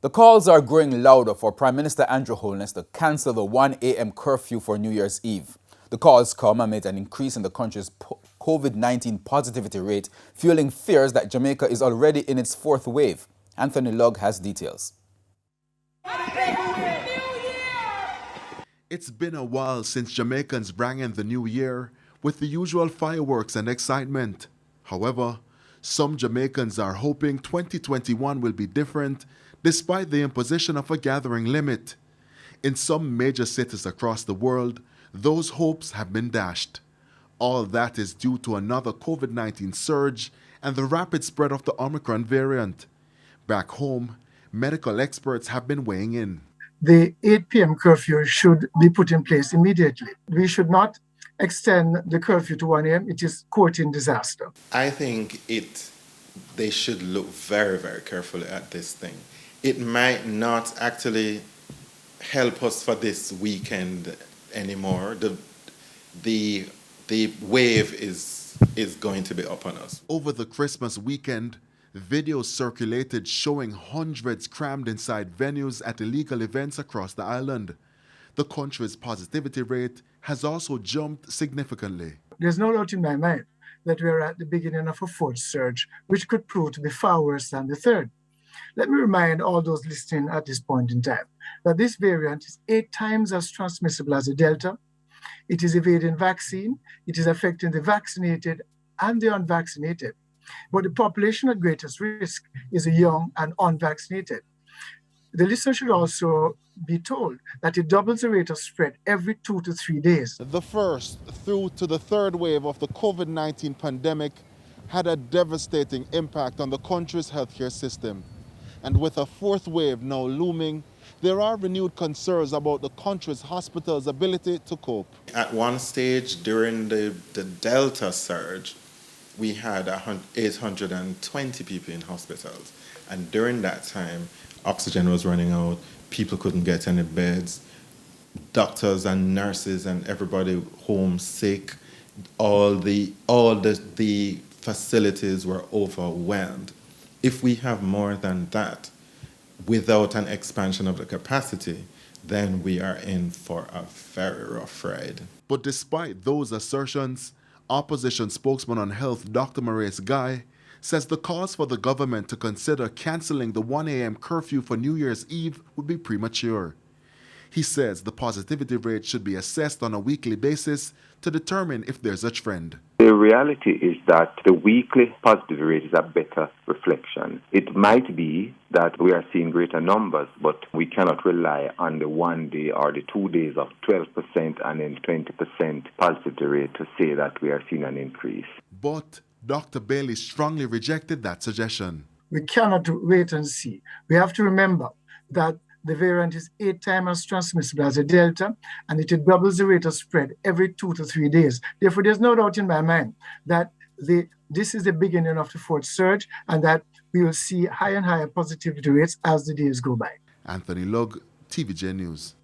The calls are growing louder for Prime Minister Andrew Holness to cancel the 1 a.m. curfew for New Year's Eve. The calls come amid an increase in the country's COVID-19 positivity rate, fueling fears that Jamaica is already in its fourth wave. Anthony Lugg has details. It's been a while since Jamaicans rang in the new year with the usual fireworks and excitement. However, some Jamaicans are hoping 2021 will be different despite the imposition of a gathering limit. In some major cities across the world, those hopes have been dashed. All that is due to another COVID-19 surge and the rapid spread of the Omicron variant. Back home, medical experts have been weighing in. The 8 p.m. curfew should be put in place immediately. We should not extend the curfew to 1 a.m. It is courting disaster. I think they should look very, very carefully at this thing. It might not actually help us for this weekend anymore. The wave is going to be upon us. Over the Christmas weekend, videos circulated showing hundreds crammed inside venues at illegal events across the island. The country's positivity rate has also jumped significantly. There's no doubt in my mind that we are at the beginning of a fourth surge, which could prove to be far worse than the third. Let me remind all those listening at this point in time that this variant is 8 times as transmissible as the Delta. It is evading vaccine. It is affecting the vaccinated and the unvaccinated. But the population at greatest risk is the young and unvaccinated. The listener should also be told that it doubles the rate of spread every 2 to 3 days. The first through to the third wave of the COVID-19 pandemic had a devastating impact on the country's healthcare system. And with a fourth wave now looming, there are renewed concerns about the country's hospitals' ability to cope. At one stage during the Delta surge, we had 820 people in hospitals. And during that time, oxygen was running out, people couldn't get any beds, doctors and nurses and everybody home sick, all the facilities were overwhelmed. If we have more than that, without an expansion of the capacity, then we are in for a very rough ride. But despite those assertions, opposition spokesman on health Dr. Maurice Guy says the cause for the government to consider cancelling the 1 a.m. curfew for New Year's Eve would be premature. He says the positivity rate should be assessed on a weekly basis to determine if there's a trend. The reality is that the weekly positivity rate is a better reflection. It might be that we are seeing greater numbers, but we cannot rely on the 1 day or the 2 days of 12% and then 20% positivity rate to say that we are seeing an increase. But Dr. Bailey strongly rejected that suggestion. We cannot wait and see. We have to remember that the variant is 8 times as transmissible as the Delta, and it doubles the rate of spread every 2 to 3 days. Therefore, there's no doubt in my mind that this is the beginning of the fourth surge, and that we will see higher and higher positivity rates as the days go by. Anthony Lugg, TVJ News.